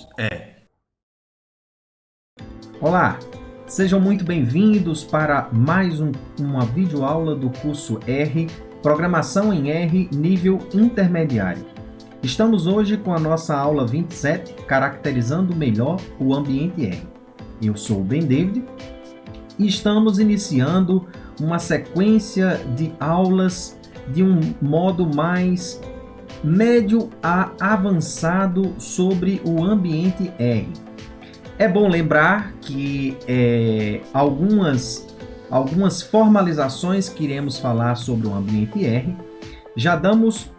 Windows R. Olá, sejam muito bem-vindos para mais uma videoaula do curso R, Programação em R nível intermediário. Estamos hoje com a nossa aula 27, caracterizando melhor o ambiente R. Eu sou o Ben David e estamos iniciando uma sequência de aulas de um modo mais médio a avançado sobre o ambiente R. É bom lembrar que algumas formalizações que iremos falar sobre o ambiente R já damos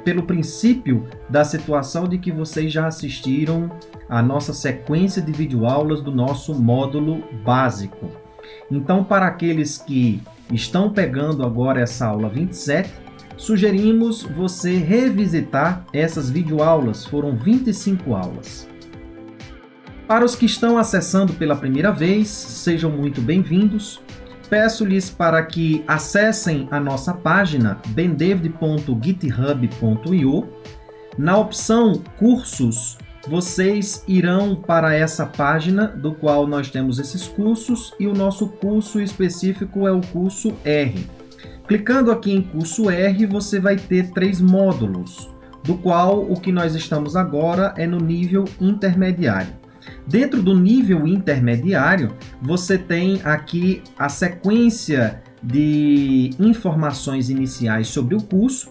pelo princípio da situação de que vocês já assistiram a nossa sequência de videoaulas do nosso módulo básico. Então, para aqueles que estão pegando agora essa aula 27, sugerimos você revisitar essas videoaulas, foram 25 aulas. Para os que estão acessando pela primeira vez, sejam muito bem-vindos. Peço-lhes para que acessem a nossa página bendavid.github.io. Na opção Cursos, vocês irão para essa página do qual nós temos esses cursos e o nosso curso específico é o curso R. Clicando aqui em curso R, você vai ter 3 módulos, do qual o que nós estamos agora é no nível intermediário. Dentro do nível intermediário, você tem aqui a sequência de informações iniciais sobre o curso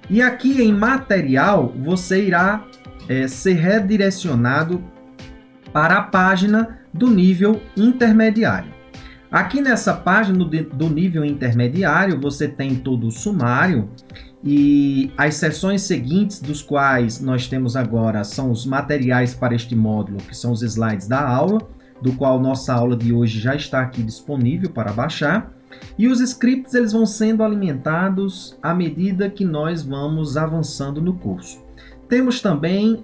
e aqui em material você irá ser redirecionado para a página do nível intermediário. Aqui nessa página do nível intermediário você tem todo o sumário e as seções seguintes dos quais nós temos agora são os materiais para este módulo, que são os slides da aula, do qual nossa aula de hoje já está aqui disponível para baixar. E os scripts eles vão sendo alimentados à medida que nós vamos avançando no curso. Temos também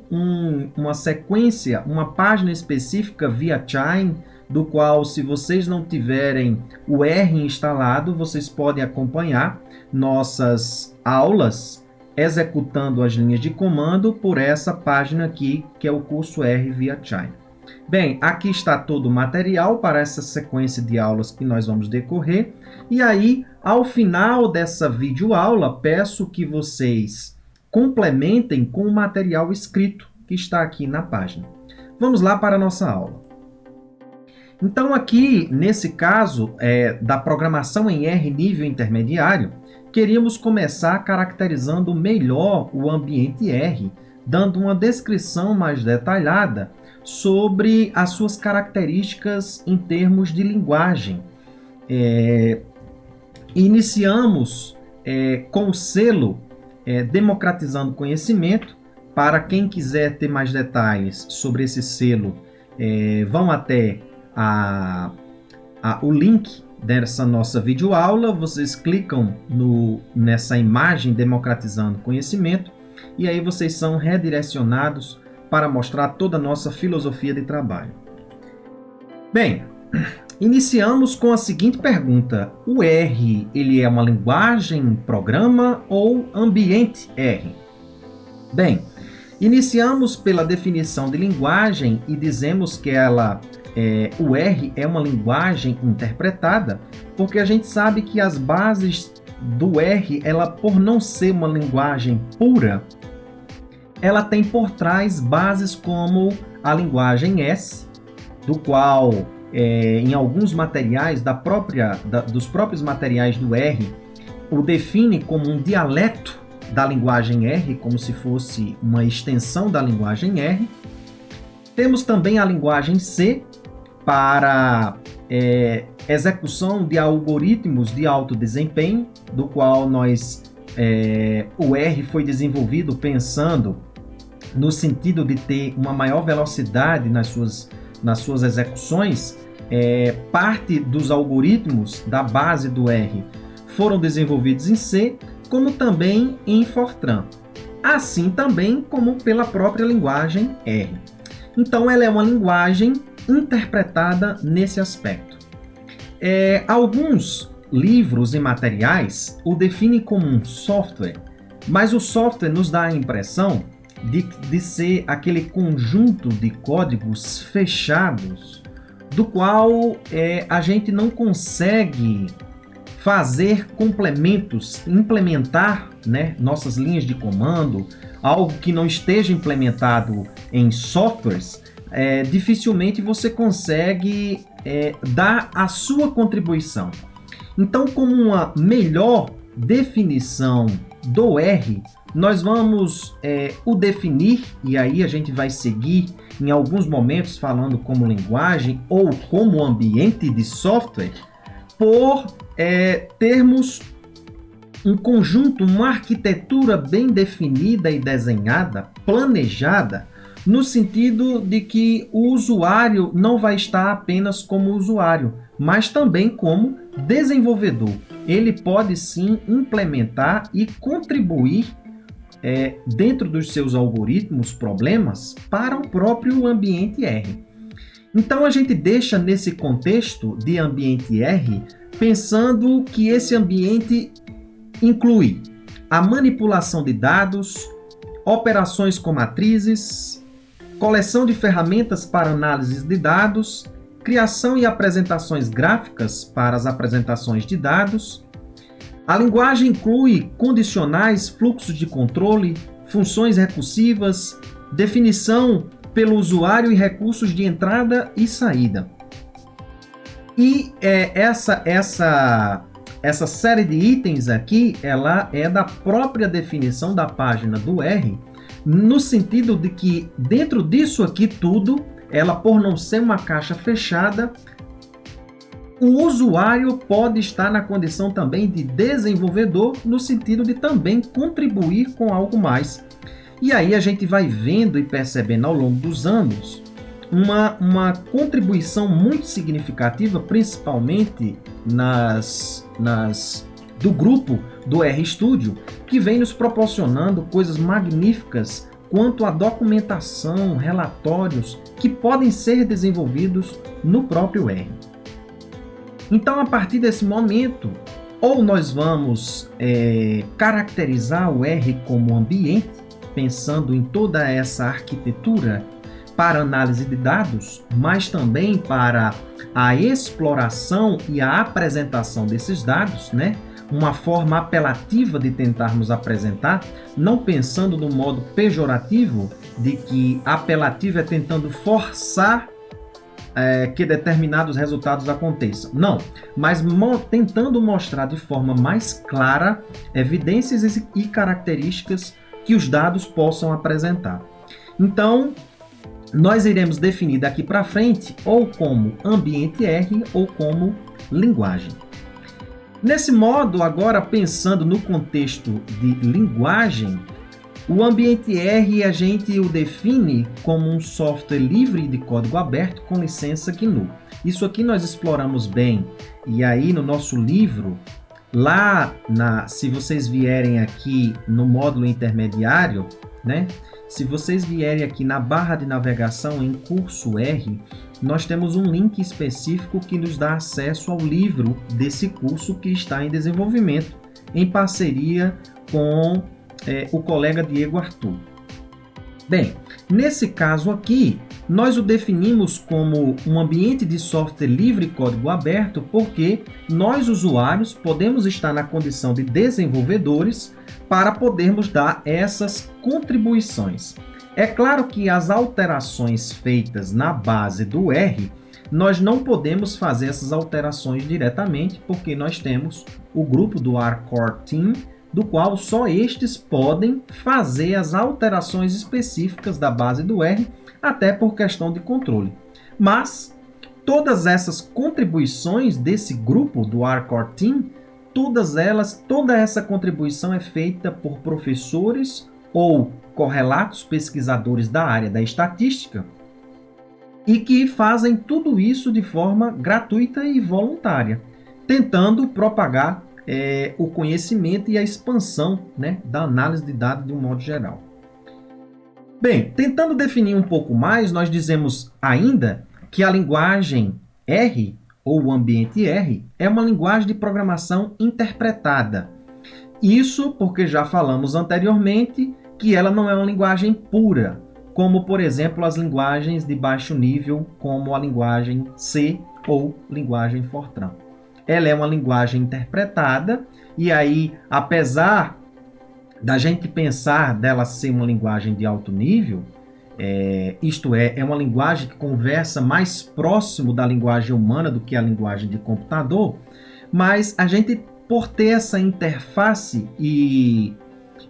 uma sequência, uma página específica via Chime, do qual, se vocês não tiverem o R instalado, vocês podem acompanhar nossas aulas executando as linhas de comando por essa página aqui, que é o curso R via Chime. Bem, aqui está todo o material para essa sequência de aulas que nós vamos decorrer. E aí, ao final dessa videoaula, peço que vocês complementem com o material escrito que está aqui na página. Vamos lá para a nossa aula. Então aqui, nesse caso, da programação em R nível intermediário, queríamos começar caracterizando melhor o ambiente R, dando uma descrição mais detalhada sobre as suas características em termos de linguagem. Iniciamos com o selo Democratizando Conhecimento. Para quem quiser ter mais detalhes sobre esse selo, vão até o link dessa nossa videoaula, vocês clicam nessa imagem Democratizando Conhecimento e aí vocês são redirecionados para mostrar toda a nossa filosofia de trabalho. Bem, iniciamos com a seguinte pergunta: o R, ele é uma linguagem, programa ou ambiente R? Bem, iniciamos pela definição de linguagem e dizemos que o R é uma linguagem interpretada, porque a gente sabe que as bases do R, ela por não ser uma linguagem pura, ela tem por trás bases como a linguagem S, do qual em alguns materiais dos próprios materiais do R, o define como um dialeto da linguagem R, como se fosse uma extensão da linguagem R. Temos também a linguagem C, para execução de algoritmos de alto desempenho, do qual o R foi desenvolvido pensando no sentido de ter uma maior velocidade nas suas execuções. Parte dos algoritmos da base do R foram desenvolvidos em C, como também em Fortran, assim também como pela própria linguagem R. Então, ela é uma linguagem interpretada nesse aspecto. Alguns livros e materiais o definem como um software, mas o software nos dá a impressão de ser aquele conjunto de códigos fechados, do qual a gente não consegue fazer complementos, implementar, né, nossas linhas de comando, algo que não esteja implementado em softwares, dificilmente você consegue dar a sua contribuição. Então, como uma melhor definição do R, nós vamos o definir, e aí a gente vai seguir em alguns momentos falando como linguagem ou como ambiente de software, por termos um conjunto, uma arquitetura bem definida e desenhada, planejada, no sentido de que o usuário não vai estar apenas como usuário, mas também como desenvolvedor. Ele pode sim implementar e contribuir dentro dos seus algoritmos, problemas, para o próprio ambiente R. Então a gente deixa nesse contexto de ambiente R, pensando que esse ambiente inclui a manipulação de dados, operações com matrizes, coleção de ferramentas para análise de dados, criação e apresentações gráficas para as apresentações de dados. A linguagem inclui condicionais, fluxos de controle, funções recursivas, definição pelo usuário e recursos de entrada e saída. E essa série de itens aqui, ela é da própria definição da página do R, no sentido de que dentro disso aqui tudo, ela por não ser uma caixa fechada, o usuário pode estar na condição também de desenvolvedor, no sentido de também contribuir com algo mais. E aí a gente vai vendo e percebendo ao longo dos anos uma contribuição muito significativa, principalmente do grupo do RStudio, que vem nos proporcionando coisas magníficas quanto à documentação, relatórios que podem ser desenvolvidos no próprio R. Então, a partir desse momento, ou nós vamos caracterizar o R como ambiente, pensando em toda essa arquitetura para análise de dados, mas também para a exploração e a apresentação desses dados, né? Uma forma apelativa de tentarmos apresentar, não pensando no modo pejorativo de que apelativo é tentando forçar que determinados resultados aconteçam. Não, mas tentando mostrar de forma mais clara evidências e características que os dados possam apresentar. Então, nós iremos definir daqui para frente ou como ambiente R ou como linguagem. Nesse modo, agora pensando no contexto de linguagem, o ambiente R a gente o define como um software livre de código aberto com licença GNU. Isso aqui nós exploramos bem, e aí no nosso livro, se vocês vierem aqui no módulo intermediário, né? Se vocês vierem aqui na barra de navegação em curso R, nós temos um link específico que nos dá acesso ao livro desse curso que está em desenvolvimento, em parceria com o colega Diego Arthur. Bem, nesse caso aqui, nós o definimos como um ambiente de software livre e código aberto porque nós, usuários, podemos estar na condição de desenvolvedores para podermos dar essas contribuições. É claro que as alterações feitas na base do R, nós não podemos fazer essas alterações diretamente porque nós temos o grupo do R Core Team, do qual só estes podem fazer as alterações específicas da base do R, até por questão de controle. Mas todas essas contribuições desse grupo do R Core Team, toda essa contribuição é feita por professores ou correlatos pesquisadores da área da estatística e que fazem tudo isso de forma gratuita e voluntária, tentando propagar o conhecimento e a expansão, né, da análise de dados de um modo geral. Bem, tentando definir um pouco mais, nós dizemos ainda que a linguagem R, ou o ambiente R, é uma linguagem de programação interpretada. Isso porque já falamos anteriormente que ela não é uma linguagem pura, como, por exemplo, as linguagens de baixo nível, como a linguagem C ou linguagem Fortran. Ela é uma linguagem interpretada, e aí, apesar da gente pensar dela ser uma linguagem de alto nível, isto é uma linguagem que conversa mais próximo da linguagem humana do que a linguagem de computador, mas a gente, por ter essa interface e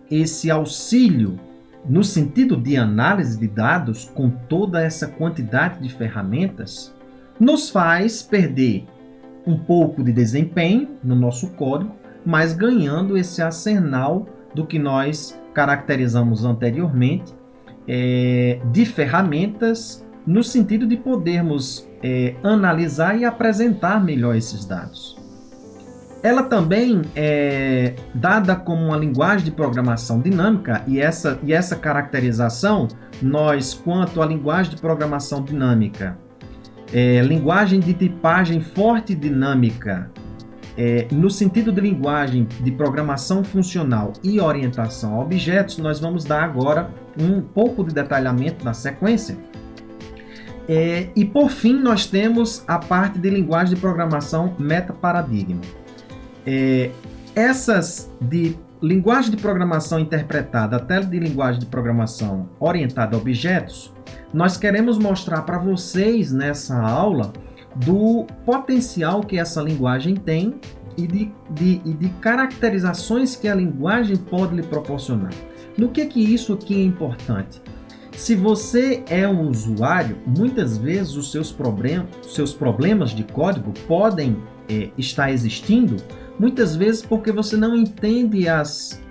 esse auxílio no sentido de análise de dados com toda essa quantidade de ferramentas, nos faz perder um pouco de desempenho no nosso código, mas ganhando esse arsenal do que nós caracterizamos anteriormente, de ferramentas no sentido de podermos analisar e apresentar melhor esses dados. Ela também é dada como uma linguagem de programação dinâmica, e essa caracterização, nós, quanto à linguagem de programação dinâmica, linguagem de tipagem forte e dinâmica, no sentido de linguagem de programação funcional e orientação a objetos, nós vamos dar agora um pouco de detalhamento na sequência. E por fim, nós temos a parte de linguagem de programação metaparadigma. Essas de linguagem de programação interpretada até de linguagem de programação orientada a objetos, nós queremos mostrar para vocês nessa aula do potencial que essa linguagem tem e de caracterizações que a linguagem pode lhe proporcionar. No que isso aqui é importante? Se você é um usuário, muitas vezes os seus problemas de código podem estar existindo, muitas vezes porque você não entende as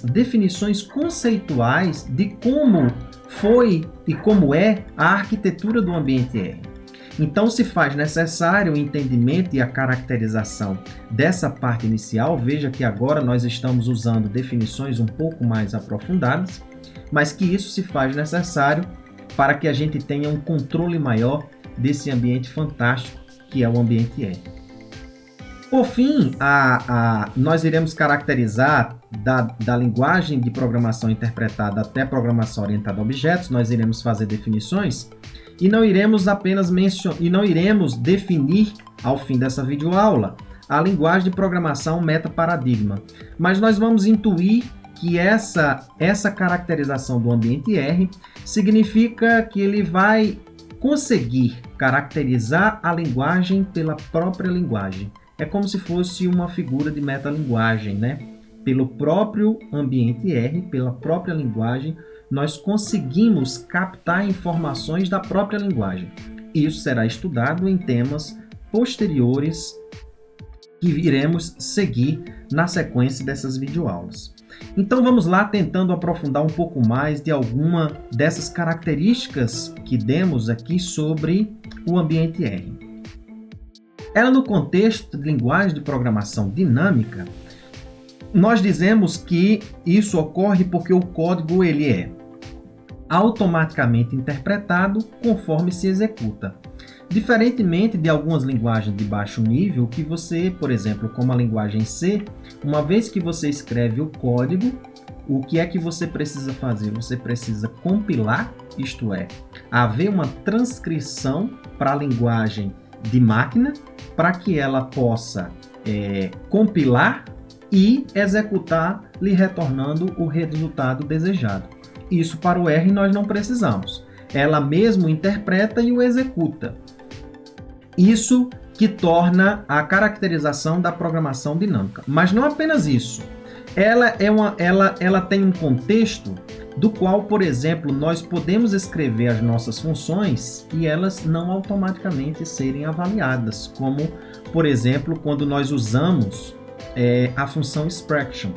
definições conceituais de como foi e como é a arquitetura do ambiente R. Então, se faz necessário o entendimento e a caracterização dessa parte inicial. Veja que agora nós estamos usando definições um pouco mais aprofundadas, mas que isso se faz necessário para que a gente tenha um controle maior desse ambiente fantástico que é o ambiente R. Por fim, nós iremos caracterizar da linguagem de programação interpretada até programação orientada a objetos, nós iremos fazer definições e não iremos definir ao fim dessa videoaula a linguagem de programação metaparadigma, mas nós vamos intuir que essa caracterização do ambiente R significa que ele vai conseguir caracterizar a linguagem pela própria linguagem. É como se fosse uma figura de metalinguagem, né? Pelo próprio ambiente R, pela própria linguagem, nós conseguimos captar informações da própria linguagem. Isso será estudado em temas posteriores que iremos seguir na sequência dessas videoaulas. Então vamos lá, tentando aprofundar um pouco mais de alguma dessas características que demos aqui sobre o ambiente R. Ela, no contexto de linguagem de programação dinâmica, nós dizemos que isso ocorre porque o código ele é automaticamente interpretado conforme se executa. Diferentemente de algumas linguagens de baixo nível, que você, por exemplo, como a linguagem C, uma vez que você escreve o código, o que é que você precisa fazer? Você precisa compilar, isto é, haver uma transcrição para a linguagem de máquina, para que ela possa compilar e executar, lhe retornando o resultado desejado. Isso para o R nós não precisamos. Ela mesmo interpreta e o executa. Isso que torna a caracterização da programação dinâmica. Mas não apenas isso. Ela tem um contexto do qual, por exemplo, nós podemos escrever as nossas funções e elas não automaticamente serem avaliadas, como, por exemplo, quando nós usamos a função expression.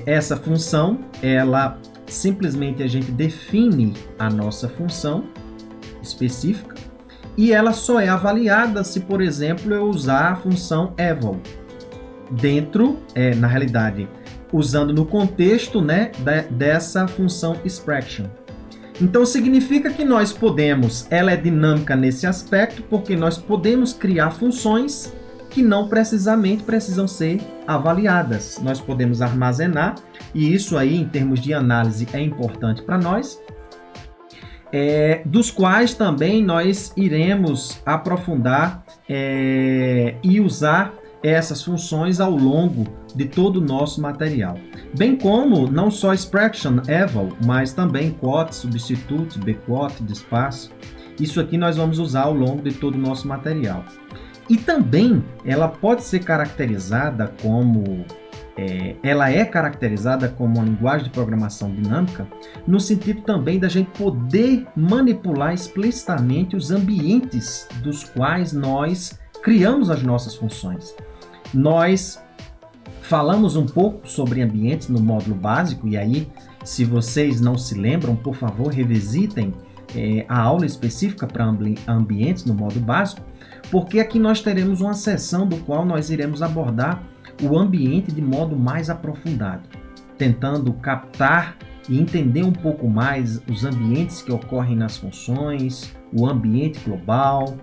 Essa função, ela simplesmente a gente define a nossa função específica e ela só é avaliada se, por exemplo, eu usar a função eval dentro, na realidade, usando no contexto, né, dessa função expression. Então significa que nós podemos, ela é dinâmica nesse aspecto, porque nós podemos criar funções que não precisamente precisam ser avaliadas. Nós podemos armazenar, e isso aí, em termos de análise, é importante para nós, dos quais também nós iremos aprofundar e usar essas funções ao longo de todo o nosso material. Bem como não só expression eval, mas também quote, substitute, bquote, disparse. Isso aqui nós vamos usar ao longo de todo o nosso material. E também ela pode ser caracterizada como ela é caracterizada como uma linguagem de programação dinâmica, no sentido também da gente poder manipular explicitamente os ambientes dos quais nós criamos as nossas funções. Nós falamos um pouco sobre ambientes no módulo básico, e aí, se vocês não se lembram, por favor, revisitem a aula específica para ambientes no módulo básico, porque aqui nós teremos uma seção do qual nós iremos abordar o ambiente de modo mais aprofundado, tentando captar e entender um pouco mais os ambientes que ocorrem nas funções, o ambiente global,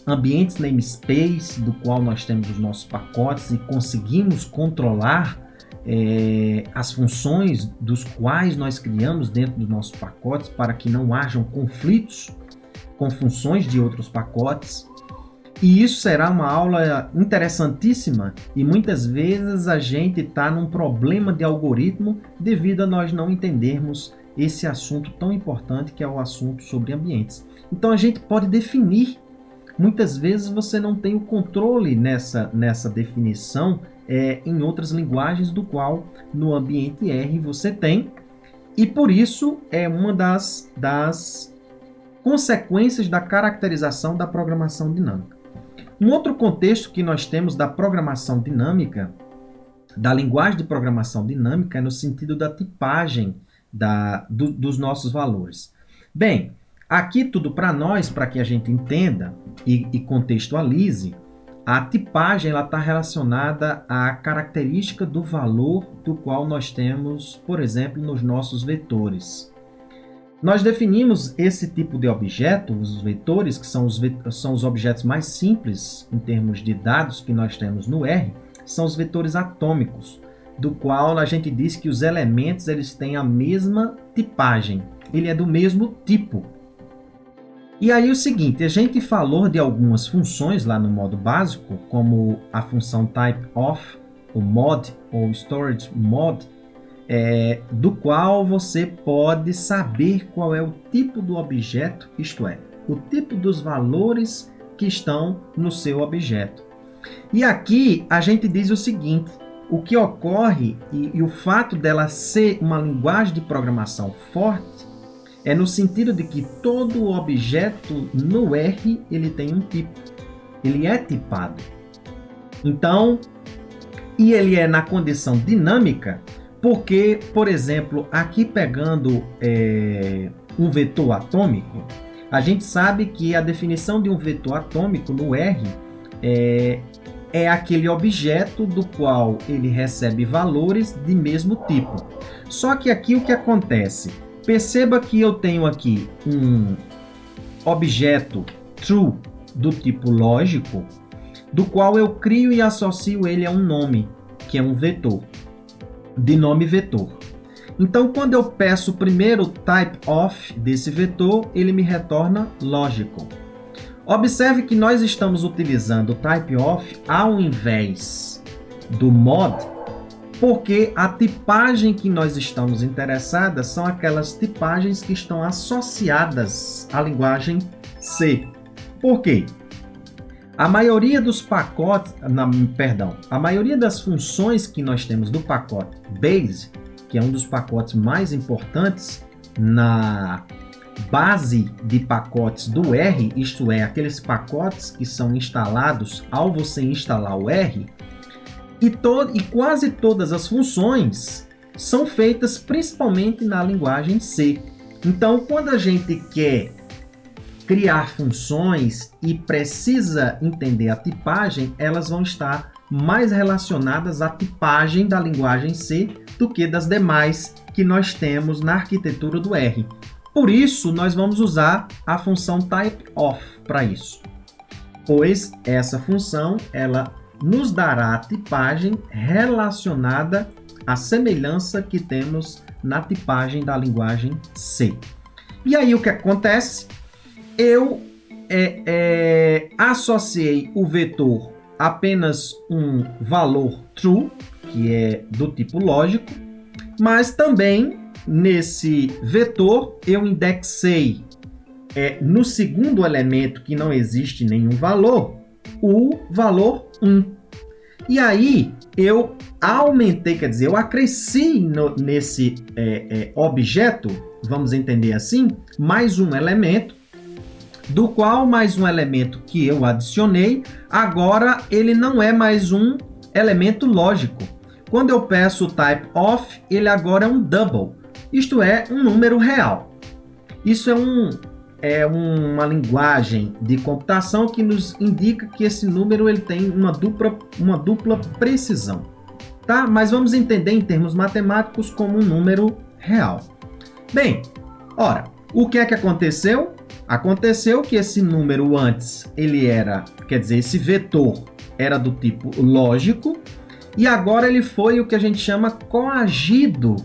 ambientes namespace, do qual nós temos os nossos pacotes e conseguimos controlar as funções dos quais nós criamos dentro dos nossos pacotes para que não hajam conflitos com funções de outros pacotes. E isso será uma aula interessantíssima e muitas vezes a gente está num problema de algoritmo devido a nós não entendermos esse assunto tão importante que é o assunto sobre ambientes. Então a gente pode definir, muitas vezes você não tem o controle nessa definição em outras linguagens do qual no ambiente R você tem, e por isso é uma das consequências da caracterização da programação dinâmica. Um outro contexto que nós temos da programação dinâmica, da linguagem de programação dinâmica, é no sentido da tipagem dos nossos valores. Bem, aqui tudo para nós, para que a gente entenda e contextualize, a tipagem está relacionada à característica do valor do qual nós temos, por exemplo, nos nossos vetores. Nós definimos esse tipo de objeto, os vetores, que são os objetos mais simples em termos de dados que nós temos no R, são os vetores atômicos, do qual a gente diz que os elementos eles têm a mesma tipagem, ele é do mesmo tipo. E aí o seguinte, a gente falou de algumas funções lá no modo básico, como a função typeOf, o mod ou storage mod, do qual você pode saber qual é o tipo do objeto, isto é, o tipo dos valores que estão no seu objeto. E aqui a gente diz o seguinte, o que ocorre e o fato dela ser uma linguagem de programação forte é no sentido de que todo objeto no R ele tem um tipo, ele é tipado. Então, e ele é na condição dinâmica, porque, por exemplo, aqui pegando um vetor atômico, a gente sabe que a definição de um vetor atômico no R é aquele objeto do qual ele recebe valores de mesmo tipo. Só que aqui o que acontece? Perceba que eu tenho aqui um objeto true do tipo lógico, do qual eu crio e associo ele a um nome, que é um vetor, de nome vetor. Então, quando eu peço o primeiro typeOf desse vetor, ele me retorna logical. Observe que nós estamos utilizando o typeOf ao invés do mod, porque a tipagem que nós estamos interessadas são aquelas tipagens que estão associadas à linguagem C. Por quê? A maioria dos pacotes, a maioria das funções que nós temos do pacote Base, que é um dos pacotes mais importantes na base de pacotes do R, isto é, aqueles pacotes que são instalados ao você instalar o R, e quase todas as funções são feitas principalmente na linguagem C. Então, quando a gente quer criar funções e precisa entender a tipagem, elas vão estar mais relacionadas à tipagem da linguagem C do que das demais que nós temos na arquitetura do R. Por isso, nós vamos usar a função typeOf para isso, pois essa função ela nos dará a tipagem relacionada à semelhança que temos na tipagem da linguagem C. E aí o que acontece? Eu associei o vetor apenas um valor true, que é do tipo lógico, mas também nesse vetor eu indexei no segundo elemento que não existe nenhum valor, o valor 1. E aí eu aumentei, quer dizer, eu acresci nesse objeto, vamos entender assim, mais um elemento, do qual mais um elemento que eu adicionei, agora ele não é mais um elemento lógico. Quando eu peço o type of, ele agora é um double, isto é, um número real. Isso é uma linguagem de computação que nos indica que esse número ele tem uma dupla precisão. Tá? Mas vamos entender em termos matemáticos como um número real. Bem, ora, o que é que aconteceu? Aconteceu que esse número antes, esse vetor era do tipo lógico, e agora ele foi o que a gente chama coagido.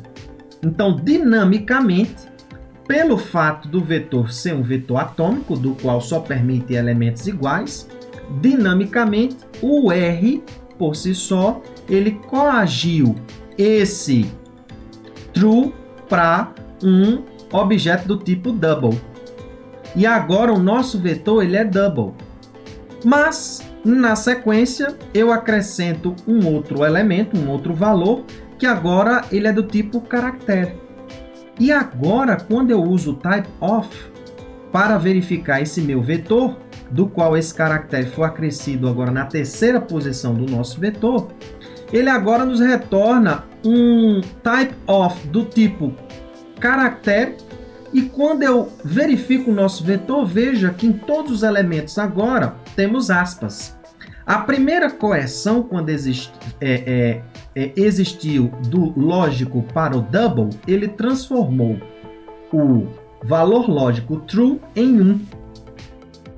Então, dinamicamente, pelo fato do vetor ser um vetor atômico, do qual só permite elementos iguais, dinamicamente, o R, por si só, ele coagiu esse true para um objeto do tipo double. E agora o nosso vetor ele é double. Mas, na sequência, eu acrescento um outro elemento, um outro valor, que agora ele é do tipo caractere. E agora, quando eu uso o type of para verificar esse meu vetor, do qual esse caractere foi acrescido agora na terceira posição do nosso vetor, ele agora nos retorna um type of do tipo caractere. E quando eu verifico o nosso vetor, veja que em todos os elementos agora temos aspas. A primeira correção, quando existiu do lógico para o double, ele transformou o valor lógico true em 1.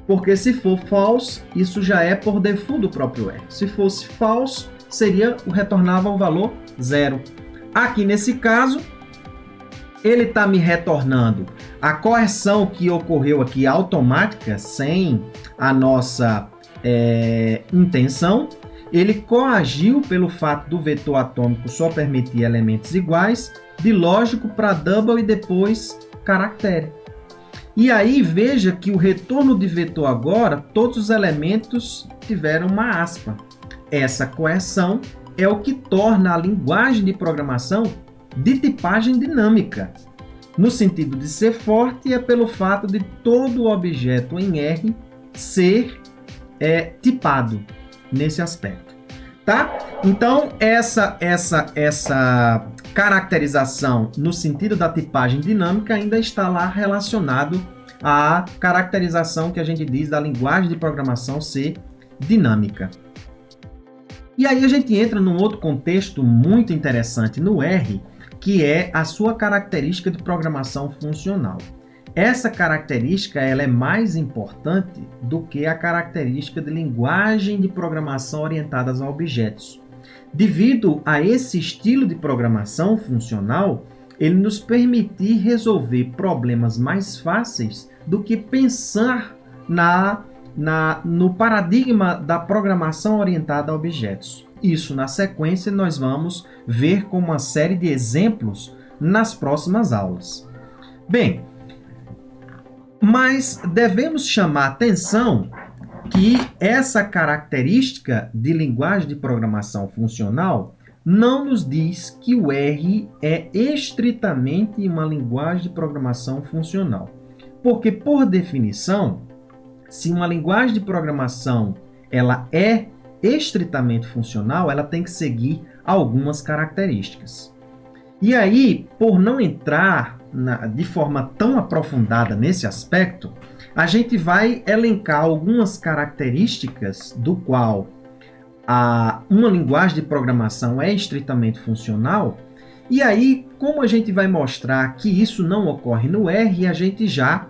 Porque se for false, isso já é por default do próprio R. Se fosse false, retornava o valor 0. Aqui nesse caso, ele está me retornando a correção que ocorreu aqui automática, sem a nossa intenção. Ele coagiu pelo fato do vetor atômico só permitir elementos iguais, de lógico para double e depois caractere. E aí veja que o retorno de vetor agora, todos os elementos tiveram uma aspa. Essa correção é o que torna a linguagem de programação de tipagem dinâmica. No sentido de ser forte, é pelo fato de todo o objeto em R ser tipado nesse aspecto. Tá? Então, essa caracterização no sentido da tipagem dinâmica ainda está lá relacionado à caracterização que a gente diz da linguagem de programação ser dinâmica. E aí a gente entra num outro contexto muito interessante no R, que é a sua característica de programação funcional. Essa característica ela é mais importante do que a característica de linguagem de programação orientadas a objetos. Devido a esse estilo de programação funcional, ele nos permite resolver problemas mais fáceis do que pensar no paradigma da programação orientada a objetos. Isso, na sequência, nós vamos ver com uma série de exemplos nas próximas aulas. Bem, mas devemos chamar atenção que essa característica de linguagem de programação funcional não nos diz que o R é estritamente uma linguagem de programação funcional. Porque, por definição, se uma linguagem de programação ela é estritamente funcional, ela tem que seguir algumas características. E aí, por não entrar de forma tão aprofundada nesse aspecto, a gente vai elencar algumas características do qual uma linguagem de programação é estritamente funcional, e aí, como a gente vai mostrar que isso não ocorre no R, a gente já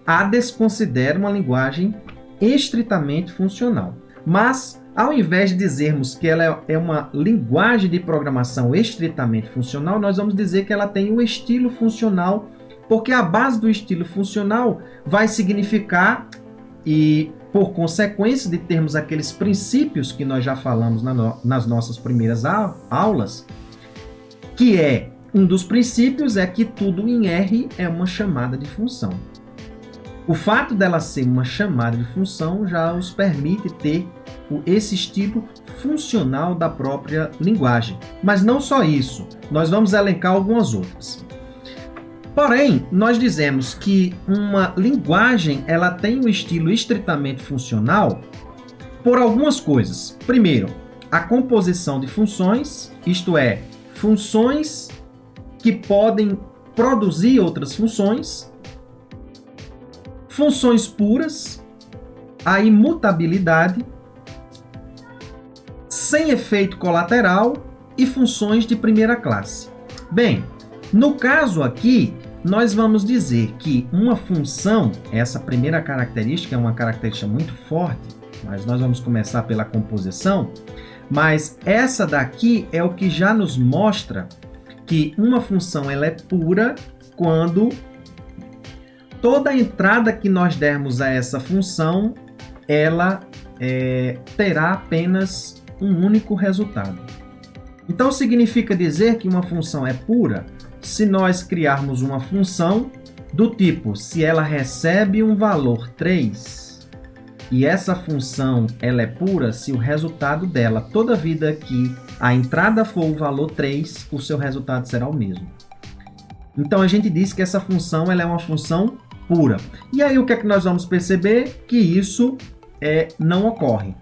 a desconsidera uma linguagem estritamente funcional. Mas Ao invés de dizermos que ela é uma linguagem de programação estritamente funcional, nós vamos dizer que ela tem o estilo funcional, porque a base do estilo funcional vai significar, e por consequência de termos aqueles princípios que nós já falamos nas nossas primeiras aulas, que um dos princípios é que tudo em R é uma chamada de função. O fato dela ser uma chamada de função já os permite ter esse estilo funcional da própria linguagem. Mas não só isso, nós vamos elencar algumas outras. Porém, nós dizemos que uma linguagem ela tem um estilo estritamente funcional por algumas coisas. Primeiro, a composição de funções, isto é, funções que podem produzir outras funções, funções puras, a imutabilidade, sem efeito colateral e funções de primeira classe. Bem, no caso aqui, nós vamos dizer que uma função, essa primeira característica é uma característica muito forte, mas nós vamos começar pela composição, mas essa daqui é o que já nos mostra que uma função ela é pura quando toda entrada que nós dermos a essa função, ela terá apenas um único resultado. Então, significa dizer que uma função é pura se nós criarmos uma função do tipo, se ela recebe um valor 3, e essa função ela é pura se o resultado dela, toda vida que a entrada for o valor 3, o seu resultado será o mesmo. Então, a gente diz que essa função ela é uma função pura. E aí, o que é que nós vamos perceber? Que isso não ocorre.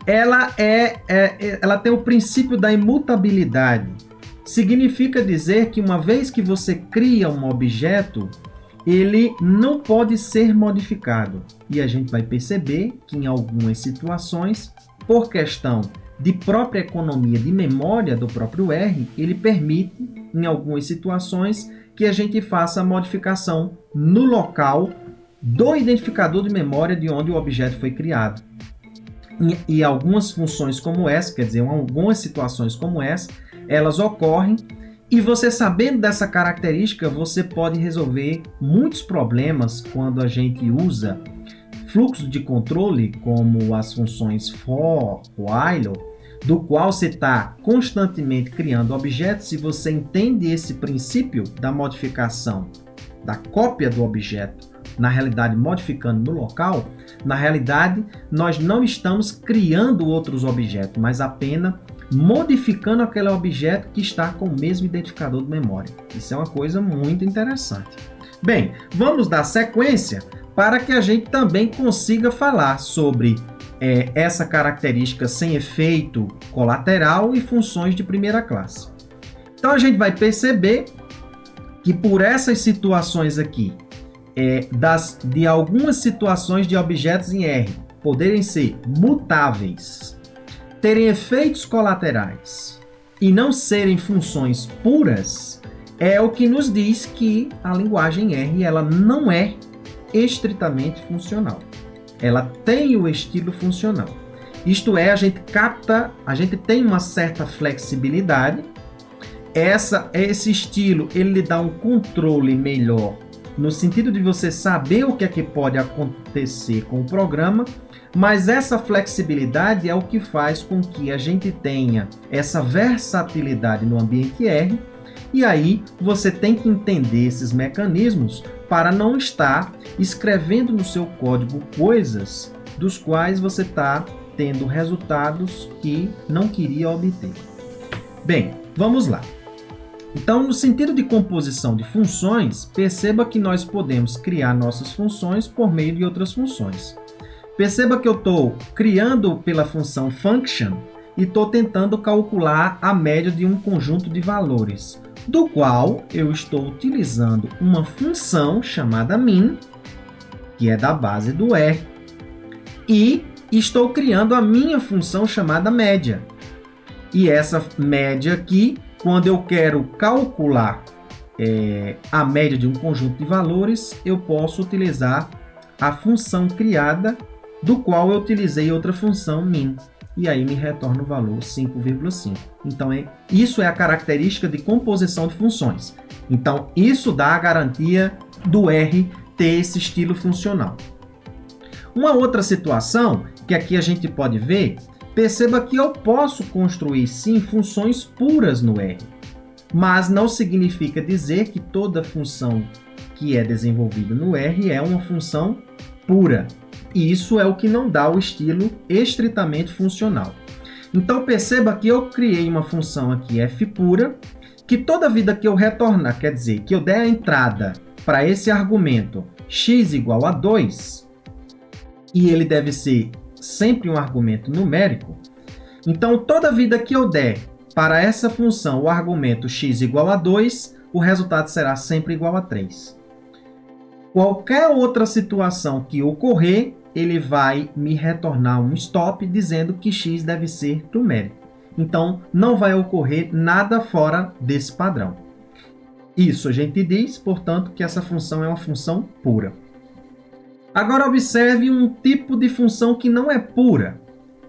Ela tem o princípio da imutabilidade. Significa dizer que uma vez que você cria um objeto, ele não pode ser modificado. E a gente vai perceber que em algumas situações, por questão de própria economia de memória do próprio R, ele permite, em algumas situações, que a gente faça a modificação no local do identificador de memória de onde o objeto foi criado. E algumas funções como essa, quer dizer, algumas situações como essa, elas ocorrem e você sabendo dessa característica, você pode resolver muitos problemas quando a gente usa fluxo de controle, como as funções for, while, do qual você está constantemente criando objetos. Se você entende esse princípio da modificação, da cópia do objeto, na realidade modificando no local, na realidade nós não estamos criando outros objetos, mas apenas modificando aquele objeto que está com o mesmo identificador de memória. Isso é uma coisa muito interessante. Bem, vamos dar sequência para que a gente também consiga falar sobre essa característica sem efeito colateral e funções de primeira classe. Então a gente vai perceber que por essas situações aqui, de algumas situações de objetos em R poderem ser mutáveis, terem efeitos colaterais e não serem funções puras, é o que nos diz que a linguagem R ela não é estritamente funcional. Ela tem o estilo funcional. Isto é, a gente tem uma certa flexibilidade. Esse estilo ele lhe dá um controle melhor no sentido de você saber o que é que pode acontecer com o programa, mas essa flexibilidade é o que faz com que a gente tenha essa versatilidade no ambiente R, e aí você tem que entender esses mecanismos para não estar escrevendo no seu código coisas dos quais você está tendo resultados que não queria obter. Bem, vamos lá. Então, no sentido de composição de funções, perceba que nós podemos criar nossas funções por meio de outras funções. Perceba que eu estou criando pela função function e estou tentando calcular a média de um conjunto de valores, do qual eu estou utilizando uma função chamada min, que é da base do R, e estou criando a minha função chamada média. E essa média aqui, quando eu quero calcular a média de um conjunto de valores, eu posso utilizar a função criada, do qual eu utilizei outra função min. e aí me retorna o valor 5,5. Então, isso é a característica de composição de funções. Então, isso dá a garantia do R ter esse estilo funcional. Uma outra situação que aqui a gente pode ver, perceba que eu posso construir sim funções puras no R, mas não significa dizer que toda função que é desenvolvida no R é uma função pura. E isso é o que não dá o estilo estritamente funcional. Então perceba que eu criei uma função aqui f pura, que toda vida que eu retornar, quer dizer, que eu der a entrada para esse argumento x igual a 2, e ele deve ser sempre um argumento numérico, então toda vida que eu der para essa função o argumento x igual a 2, o resultado será sempre igual a 3. Qualquer outra situação que ocorrer, ele vai me retornar um stop dizendo que x deve ser numérico. Então, não vai ocorrer nada fora desse padrão. Isso a gente diz, portanto, que essa função é uma função pura. Agora, observe um tipo de função que não é pura.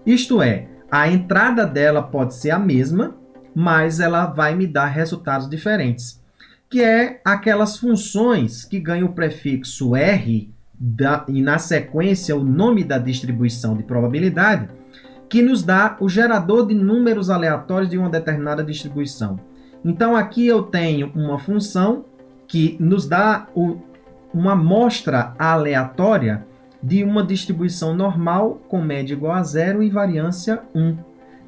Isto é, a entrada dela pode ser a mesma, mas ela vai me dar resultados diferentes, que é aquelas funções que ganham o prefixo R e na sequência o nome da distribuição de probabilidade, que nos dá o gerador de números aleatórios de uma determinada distribuição. Então aqui eu tenho uma função que nos dá uma amostra aleatória de uma distribuição normal com média igual a 0 e variância 1.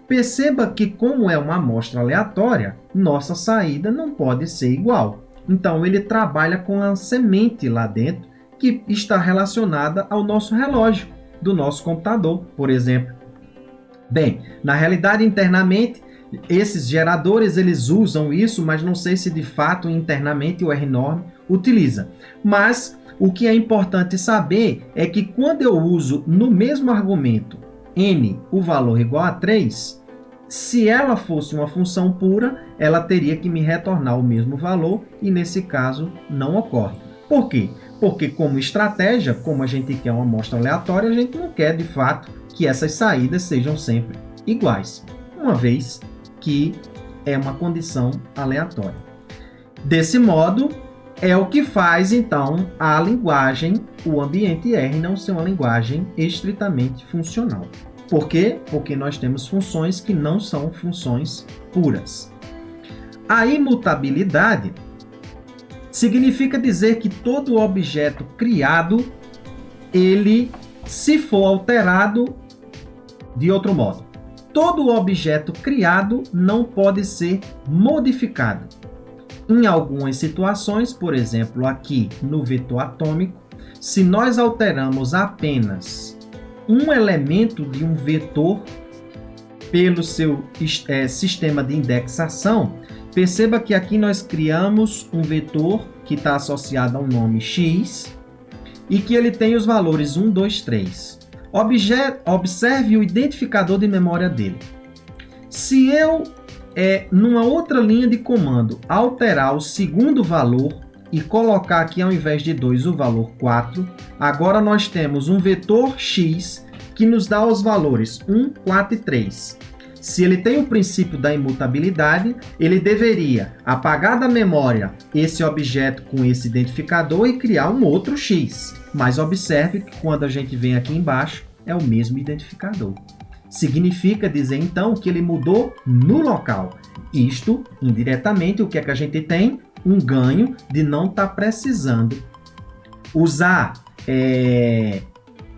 Perceba que, como é uma amostra aleatória, nossa saída não pode ser igual. Então, ele trabalha com a semente lá dentro, que está relacionada ao nosso relógio do nosso computador, por exemplo. Bem, na realidade, internamente, esses geradores eles usam isso, mas não sei se de fato internamente o R-norm utiliza. Mas o que é importante saber é que quando eu uso no mesmo argumento n o valor igual a 3, se ela fosse uma função pura, ela teria que me retornar o mesmo valor e nesse caso não ocorre. Por quê? Porque como estratégia, como a gente quer uma amostra aleatória, a gente não quer de fato que essas saídas sejam sempre iguais, uma vez que é uma condição aleatória. Desse modo, é o que faz então a linguagem, o ambiente R, não ser uma linguagem estritamente funcional. Por quê? Porque nós temos funções que não são funções puras. A imutabilidade significa dizer que todo objeto criado, ele, se for alterado, de outro modo, todo objeto criado não pode ser modificado. Em algumas situações, por exemplo, aqui no vetor atômico, se nós alteramos apenas um elemento de um vetor pelo seu sistema de indexação, perceba que aqui nós criamos um vetor que está associado a um nome x e que ele tem os valores 1, 2, 3. Observe o identificador de memória dele. Se eu, numa outra linha de comando, alterar o segundo valor e colocar aqui ao invés de 2 o valor 4, agora nós temos um vetor x que nos dá os valores 1, 4 e 3. Se ele tem o princípio da imutabilidade, ele deveria apagar da memória esse objeto com esse identificador e criar um outro x. Mas observe que quando a gente vem aqui embaixo, é o mesmo identificador. Significa dizer então que ele mudou no local. Isto, indiretamente, o que é que a gente tem? Um ganho de não estar precisando usar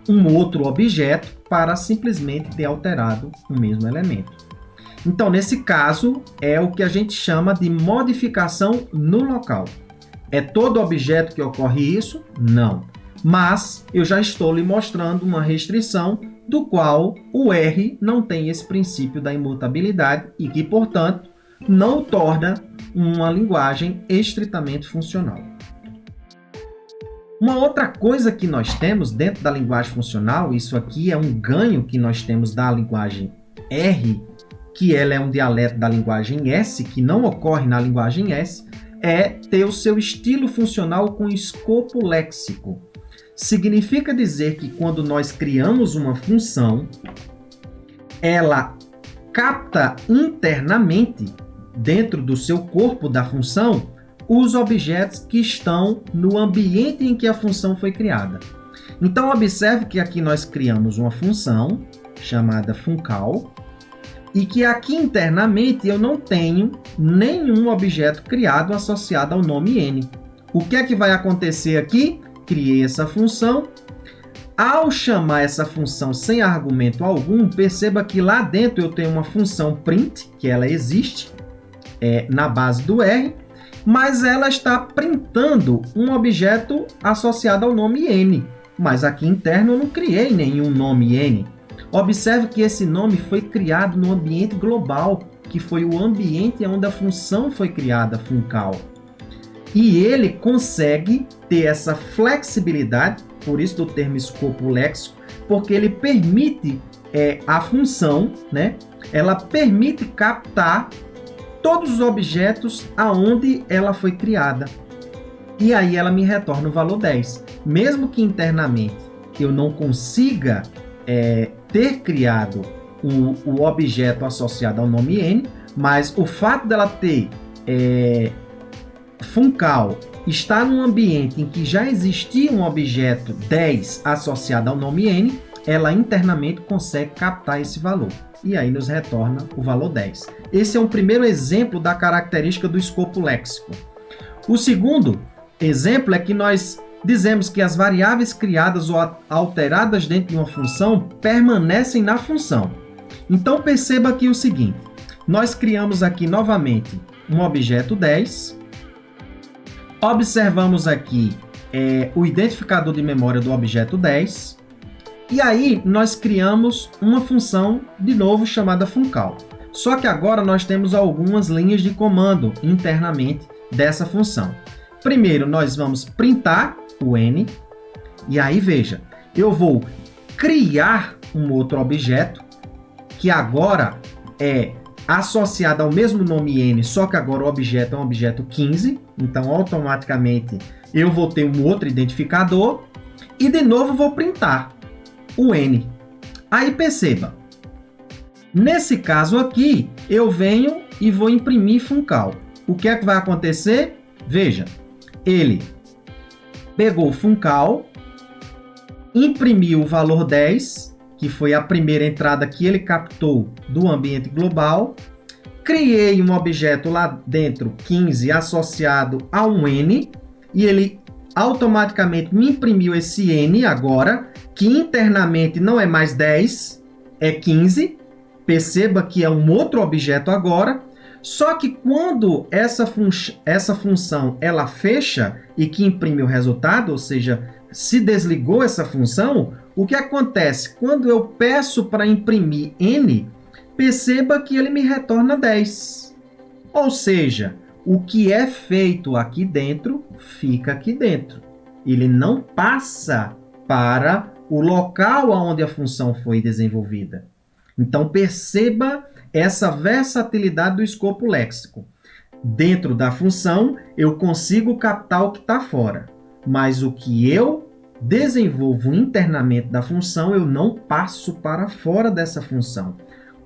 um outro objeto para simplesmente ter alterado o mesmo elemento. Então, nesse caso, é o que a gente chama de modificação no local. É todo objeto que ocorre isso? Não. Mas eu já estou lhe mostrando uma restrição do qual o R não tem esse princípio da imutabilidade e que, portanto, não o torna uma linguagem estritamente funcional. Uma outra coisa que nós temos dentro da linguagem funcional, isso aqui é um ganho que nós temos da linguagem R, que ela é um dialeto da linguagem S, que não ocorre na linguagem S, é ter o seu estilo funcional com escopo léxico. Significa dizer que quando nós criamos uma função, ela capta internamente, dentro do seu corpo da função, os objetos que estão no ambiente em que a função foi criada. Então, observe que aqui nós criamos uma função chamada funcal e que aqui internamente eu não tenho nenhum objeto criado associado ao nome n. O que é que vai acontecer aqui? Criei essa função. Ao chamar essa função sem argumento algum, perceba que lá dentro eu tenho uma função print, que ela existe na base do R, mas ela está printando um objeto associado ao nome n. Mas aqui interno eu não criei nenhum nome n. Observe que esse nome foi criado no ambiente global, que foi o ambiente onde a função foi criada, funcal. E ele consegue ter essa flexibilidade, por isso do termo escopo léxico, porque ele permite a função, né? Ela permite captar todos os objetos aonde ela foi criada. E aí ela me retorna o valor 10. Mesmo que internamente eu não consiga ter criado o objeto associado ao nome n, mas o fato dela ter funcal está num ambiente em que já existia um objeto 10 associado ao nome n, ela internamente consegue captar esse valor. E aí nos retorna o valor 10. Esse é um primeiro exemplo da característica do escopo léxico. O segundo exemplo é que nós dizemos que as variáveis criadas ou alteradas dentro de uma função permanecem na função. Então perceba aqui o seguinte, nós criamos aqui novamente um objeto 10, observamos aqui o identificador de memória do objeto 10, e aí nós criamos uma função de novo chamada funcal. Só que agora nós temos algumas linhas de comando internamente dessa função. Primeiro nós vamos printar o n, e aí veja, eu vou criar um outro objeto que agora é associado ao mesmo nome n, só que agora o objeto é um objeto 15, então automaticamente eu vou ter um outro identificador e de novo vou printar o n. Aí perceba, nesse caso aqui eu venho e vou imprimir funcal. O que é que vai acontecer? Veja, ele pegou funcal, imprimiu o valor 10, que foi a primeira entrada que ele captou do ambiente global, criei um objeto lá dentro, 15, associado a um n, e ele automaticamente me imprimiu esse n agora, que internamente não é mais 10, é 15, perceba que é um outro objeto agora, só que quando essa função ela fecha e que imprime o resultado, ou seja, se desligou essa função, o que acontece? Quando eu peço para imprimir n, perceba que ele me retorna 10. Ou seja, o que é feito aqui dentro, fica aqui dentro. Ele não passa para o local onde a função foi desenvolvida. Então, perceba essa versatilidade do escopo léxico. Dentro da função, eu consigo captar o que está fora, mas o que eu desenvolvo internamente da função, eu não passo para fora dessa função.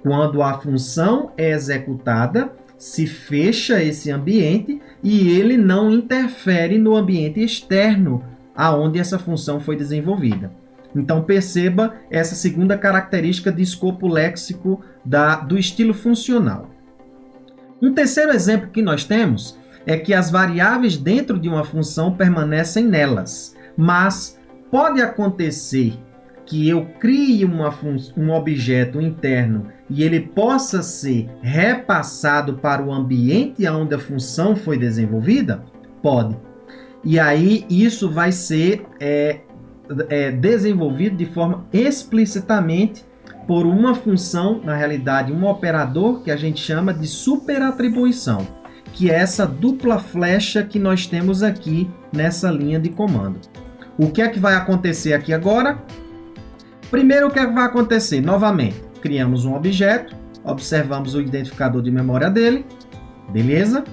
Quando a função é executada, se fecha esse ambiente e ele não interfere no ambiente externo aonde essa função foi desenvolvida. Então perceba essa segunda característica de escopo léxico do estilo funcional. Um terceiro exemplo que nós temos é que as variáveis dentro de uma função permanecem nelas, mas pode acontecer que eu crie um objeto interno e ele possa ser repassado para o ambiente onde a função foi desenvolvida? Pode. E aí isso vai ser desenvolvido de forma explicitamente por uma função, na realidade um operador que a gente chama de superatribuição, que é essa dupla flecha que nós temos aqui nessa linha de comando. O que é que vai acontecer aqui agora? Primeiro, o que é que vai acontecer? Novamente, criamos um objeto, observamos o identificador de memória dele, beleza?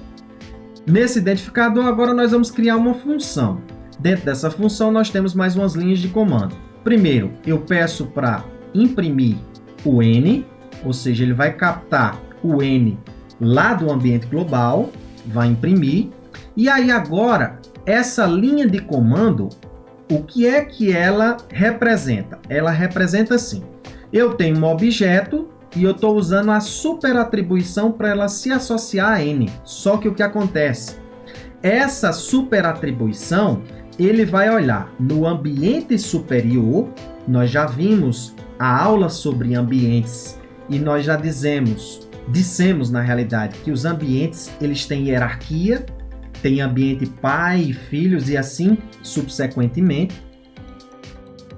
Nesse identificador, agora nós vamos criar uma função. Dentro dessa função, nós temos mais umas linhas de comando. Primeiro, eu peço para imprimir o n, ou seja, ele vai captar o N lá do ambiente global, vai imprimir, e aí agora, essa linha de comando, o que é que ela representa? Ela representa assim, eu tenho um objeto e eu estou usando a superatribuição para ela se associar a N, só que o que acontece? Essa superatribuição, ele vai olhar no ambiente superior, nós já vimos a aula sobre ambientes e nós já dissemos na realidade que os ambientes eles têm hierarquia, tem ambiente pai e filhos e assim subsequentemente.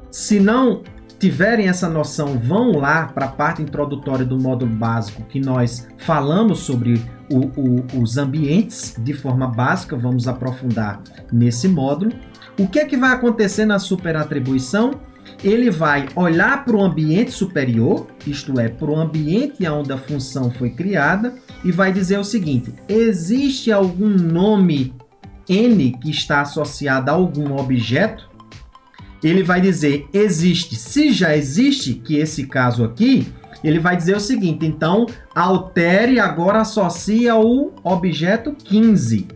Se não tiverem essa noção, vão lá para a parte introdutória do módulo básico que nós falamos sobre os ambientes de forma básica, vamos aprofundar nesse módulo. O que é que vai acontecer na superatribuição? Ele vai olhar para o ambiente superior, isto é, para o ambiente onde a função foi criada, e vai dizer o seguinte, existe algum nome N que está associado a algum objeto? Ele vai dizer, existe. Se já existe, que esse caso aqui, ele vai dizer o seguinte, então, altere e agora associa o objeto 15.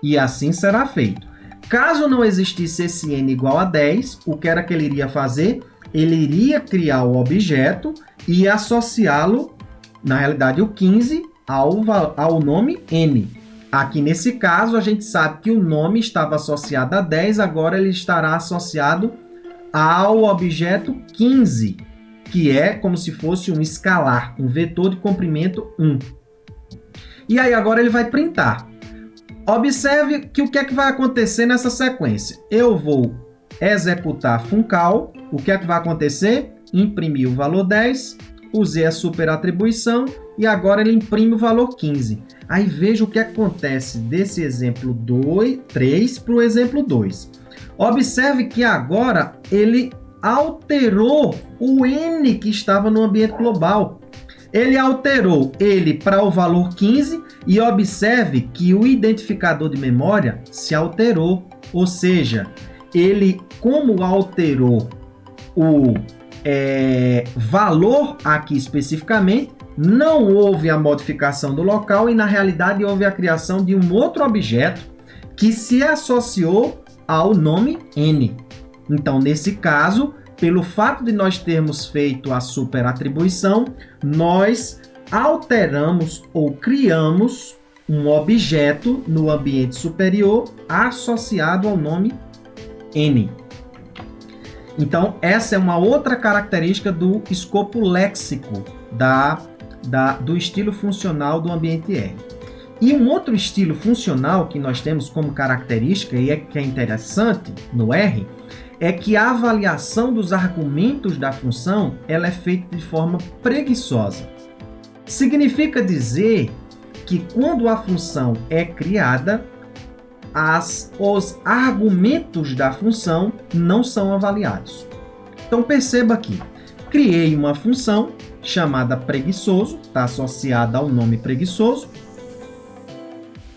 E assim será feito. Caso não existisse esse N igual a 10, o que era que ele iria fazer? Ele iria criar o objeto e associá-lo, na realidade o 15, ao nome N. Aqui nesse caso, a gente sabe que o nome estava associado a 10, agora ele estará associado ao objeto 15, que é como se fosse um escalar, um vetor de comprimento 1. E aí agora ele vai printar. Observe que o que é que vai acontecer nessa sequência. Eu vou executar funcal, o que é que vai acontecer? Imprimir o valor 10, usei a superatribuição e agora ele imprime o valor 15. Aí veja o que acontece desse exemplo 3 para o exemplo 2. Observe que agora ele alterou o N que estava no ambiente global. Ele alterou ele para o valor 15 e observe que o identificador de memória se alterou. Ou seja, ele, como alterou o valor aqui especificamente, não houve a modificação do local e, na realidade, houve a criação de um outro objeto que se associou ao nome N. Então, nesse caso, pelo fato de nós termos feito a superatribuição, nós alteramos ou criamos um objeto no ambiente superior associado ao nome N. Então, essa é uma outra característica do escopo léxico do estilo funcional do ambiente R. E um outro estilo funcional que nós temos como característica e que é interessante no R é que a avaliação dos argumentos da função ela é feita de forma preguiçosa. Significa dizer que quando a função é criada, os argumentos da função não são avaliados. Então perceba aqui, criei uma função chamada preguiçoso, está associada ao nome preguiçoso,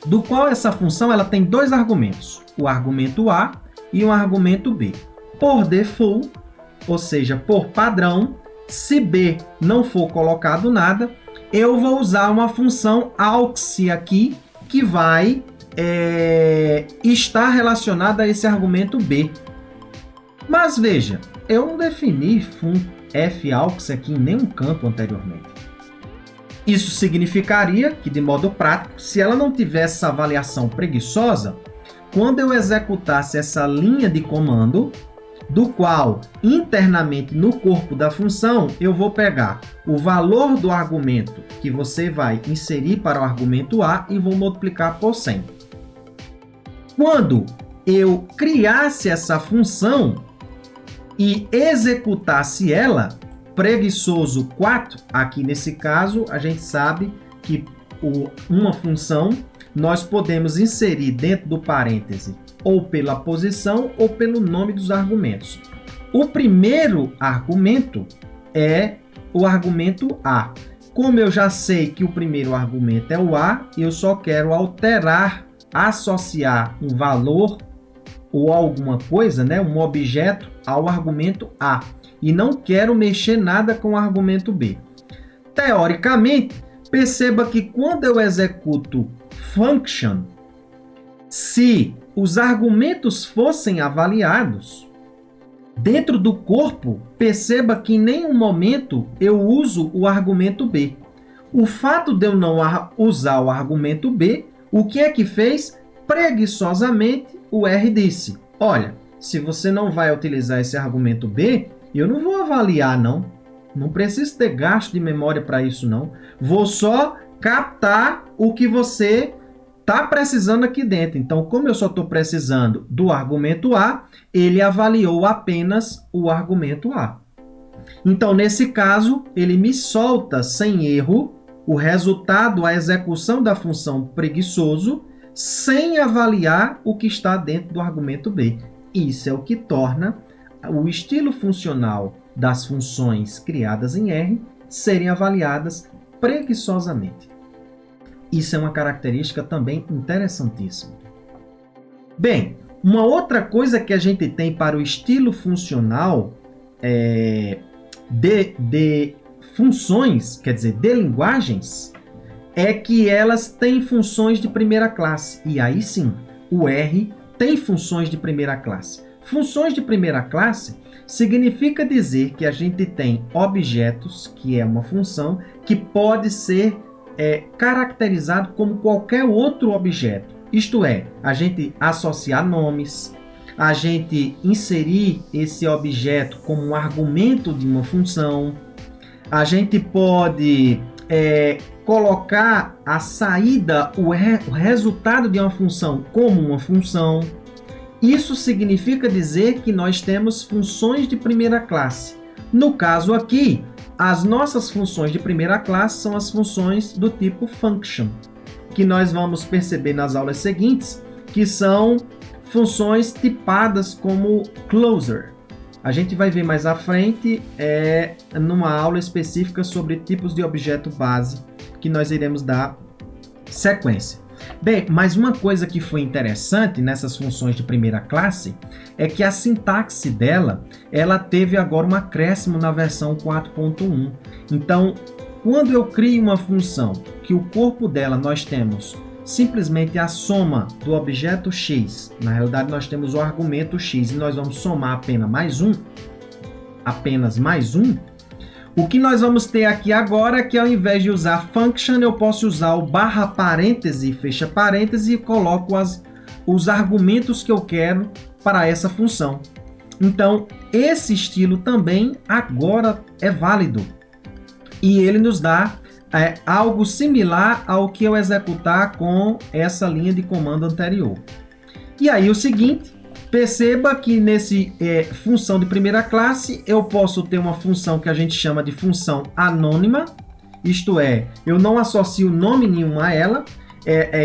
do qual essa função ela tem dois argumentos, o argumento A e o argumento B. Por default, ou seja, por padrão, se B não for colocado nada, eu vou usar uma função aux aqui, que vai estar relacionada a esse argumento B. Mas veja, eu não defini f-aux aqui em nenhum campo anteriormente. Isso significaria que, de modo prático, se ela não tivesse essa avaliação preguiçosa, quando eu executasse essa linha de comando, do qual internamente no corpo da função eu vou pegar o valor do argumento que você vai inserir para o argumento A e vou multiplicar por 100. Quando eu criasse essa função e executasse ela, preguiçoso 4, aqui nesse caso a gente sabe que uma função nós podemos inserir dentro do parêntese ou pela posição ou pelo nome dos argumentos. O primeiro argumento é o argumento A. Como eu já sei que o primeiro argumento é o A, eu só quero alterar, associar um valor ou alguma coisa, né, um objeto ao argumento A. E não quero mexer nada com o argumento B. Teoricamente, perceba que quando eu executo function, se os argumentos fossem avaliados, dentro do corpo, perceba que em nenhum momento eu uso o argumento B. O fato de eu não usar o argumento B, o que é que fez? Preguiçosamente, o R disse: olha, se você não vai utilizar esse argumento B, eu não vou avaliar, não. Não preciso ter gasto de memória para isso, não. Vou só captar o que você está precisando aqui dentro. Então, como eu só estou precisando do argumento A, ele avaliou apenas o argumento A. Então, nesse caso, ele me solta sem erro o resultado, a execução da função preguiçoso, sem avaliar o que está dentro do argumento B. Isso é o que torna o estilo funcional das funções criadas em R serem avaliadas preguiçosamente. Isso é uma característica também interessantíssima. Bem, uma outra coisa que a gente tem para o estilo funcional de funções, quer dizer, de linguagens, é que elas têm funções de primeira classe. E aí sim, o R tem funções de primeira classe. Funções de primeira classe significa dizer que a gente tem objetos, que é uma função, que pode ser caracterizado como qualquer outro objeto. Isto é, a gente associar nomes, a gente inserir esse objeto como um argumento de uma função, a gente pode colocar a saída, o resultado de uma função como uma função. Isso significa dizer que nós temos funções de primeira classe. No caso aqui, as nossas funções de primeira classe são as funções do tipo function, que nós vamos perceber nas aulas seguintes, que são funções tipadas como closer. A gente vai ver mais à frente numa aula específica sobre tipos de objeto base, que nós iremos dar sequência. Bem, mas uma coisa que foi interessante nessas funções de primeira classe é que a sintaxe dela, ela teve agora um acréscimo na versão 4.1. Então, quando eu crio uma função que o corpo dela nós temos simplesmente a soma do objeto x, na realidade nós temos o argumento x e nós vamos somar apenas mais um, o que nós vamos ter aqui agora é que ao invés de usar function, eu posso usar o barra parêntese, fecha parêntese e coloco os argumentos que eu quero para essa função. Então, esse estilo também agora é válido. E ele nos dá algo similar ao que eu executar com essa linha de comando anterior. E aí o seguinte, perceba que nesse função de primeira classe, eu posso ter uma função que a gente chama de função anônima, isto é, eu não associo nome nenhum a ela,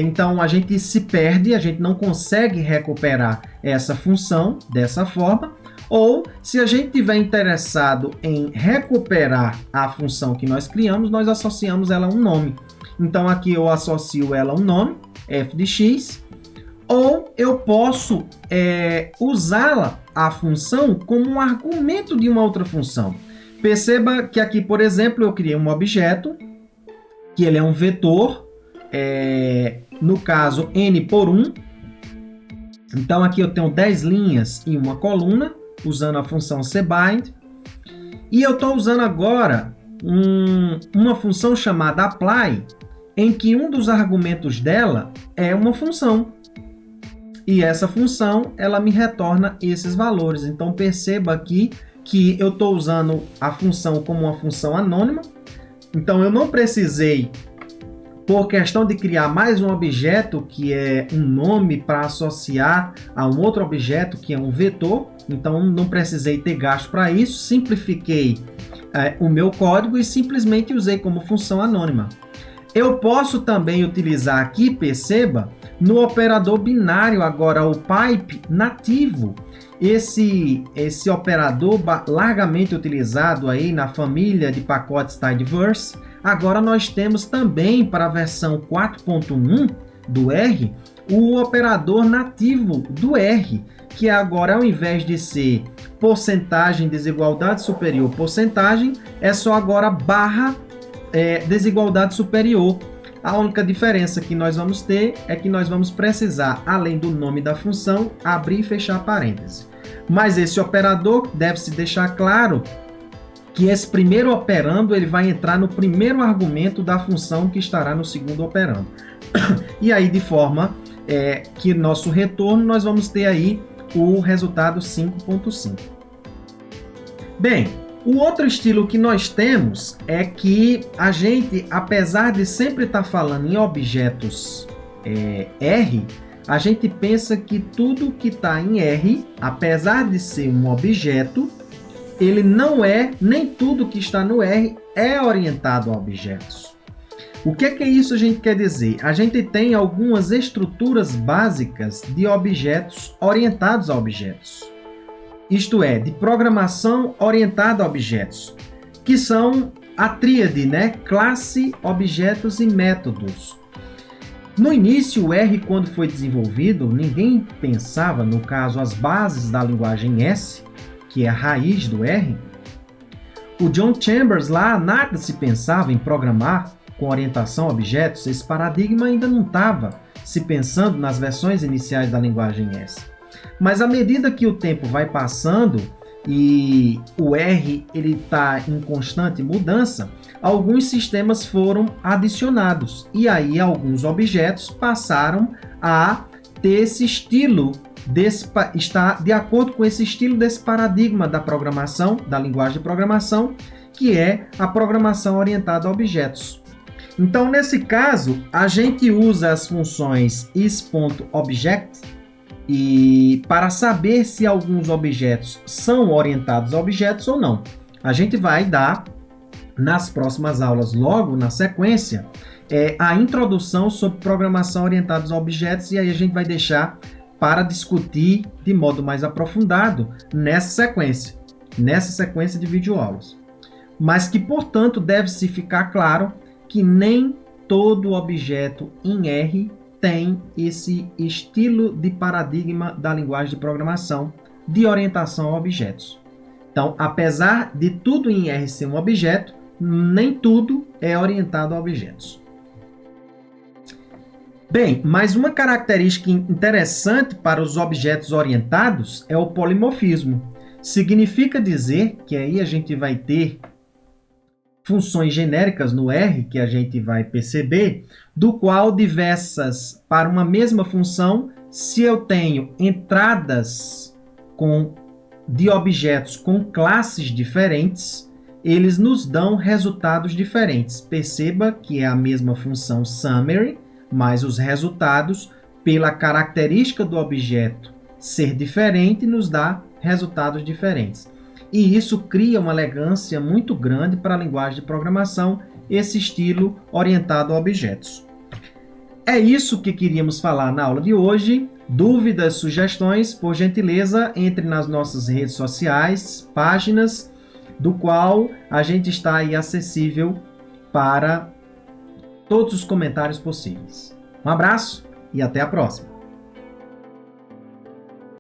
então a gente se perde, a gente não consegue recuperar essa função dessa forma, ou se a gente estiver interessado em recuperar a função que nós criamos, nós associamos ela a um nome. Então aqui eu associo ela a um nome, f de x, ou eu posso usá-la, a função, como um argumento de uma outra função. Perceba que aqui, por exemplo, eu criei um objeto, que ele é um vetor, no caso, n por 1. Então aqui eu tenho 10 linhas e uma coluna, usando a função cbind. E eu estou usando agora uma função chamada apply, em que um dos argumentos dela é uma função. E essa função, ela me retorna esses valores. Então, perceba aqui que eu estou usando a função como uma função anônima. Então, eu não precisei, por questão de criar mais um objeto, que é um nome para associar a um outro objeto, que é um vetor. Então, não precisei ter gasto para isso. Simplifiquei o meu código e simplesmente usei como função anônima. Eu posso também utilizar aqui, perceba, no operador binário, agora o pipe nativo. Esse operador largamente utilizado aí na família de pacotes Tidyverse. Agora nós temos também para a versão 4.1 do R, o operador nativo do R, que agora ao invés de ser porcentagem, desigualdade superior, porcentagem, é só agora barra desigualdade superior. A única diferença que nós vamos ter é que nós vamos precisar, além do nome da função, abrir e fechar parênteses. Mas esse operador deve-se deixar claro que esse primeiro operando ele vai entrar no primeiro argumento da função que estará no segundo operando. E aí, de forma que nosso retorno, nós vamos ter aí o resultado 5.5. Bem, o outro estilo que nós temos é que a gente, apesar de sempre estar falando em objetos R, a gente pensa que tudo que está em R, apesar de ser um objeto, ele não é, nem tudo que está no R é orientado a objetos. O que é isso a gente quer dizer? A gente tem algumas estruturas básicas de objetos orientados a objetos. Isto é, de programação orientada a objetos, que são a tríade, né? Classe, objetos e métodos. No início, o R, quando foi desenvolvido, ninguém pensava, no caso, as bases da linguagem S, que é a raiz do R. O John Chambers lá, nada se pensava em programar com orientação a objetos. Esse paradigma ainda não estava se pensando nas versões iniciais da linguagem S. Mas à medida que o tempo vai passando e o R está em constante mudança, alguns sistemas foram adicionados e aí alguns objetos passaram a ter esse estilo, estar de acordo com esse estilo desse paradigma da programação, da linguagem de programação, que é a programação orientada a objetos. Então, nesse caso, a gente usa as funções is.object e para saber se alguns objetos são orientados a objetos ou não. A gente vai dar, nas próximas aulas, logo na sequência, a introdução sobre programação orientada a objetos, e aí a gente vai deixar para discutir de modo mais aprofundado nessa sequência de videoaulas. Mas que, portanto, deve-se ficar claro que nem todo objeto em R tem esse estilo de paradigma da linguagem de programação de orientação a objetos. Então, apesar de tudo em R ser um objeto, nem tudo é orientado a objetos. Bem, mas uma característica interessante para os objetos orientados é o polimorfismo. Significa dizer que aí a gente vai ter funções genéricas no R, que a gente vai perceber, do qual diversas para uma mesma função, se eu tenho entradas de objetos com classes diferentes, eles nos dão resultados diferentes. Perceba que é a mesma função summary, mas os resultados, pela característica do objeto ser diferente, nos dá resultados diferentes. E isso cria uma elegância muito grande para a linguagem de programação, esse estilo orientado a objetos. É isso que queríamos falar na aula de hoje. Dúvidas, sugestões, por gentileza, entre nas nossas redes sociais, páginas, do qual a gente está aí acessível para todos os comentários possíveis. Um abraço e até a próxima!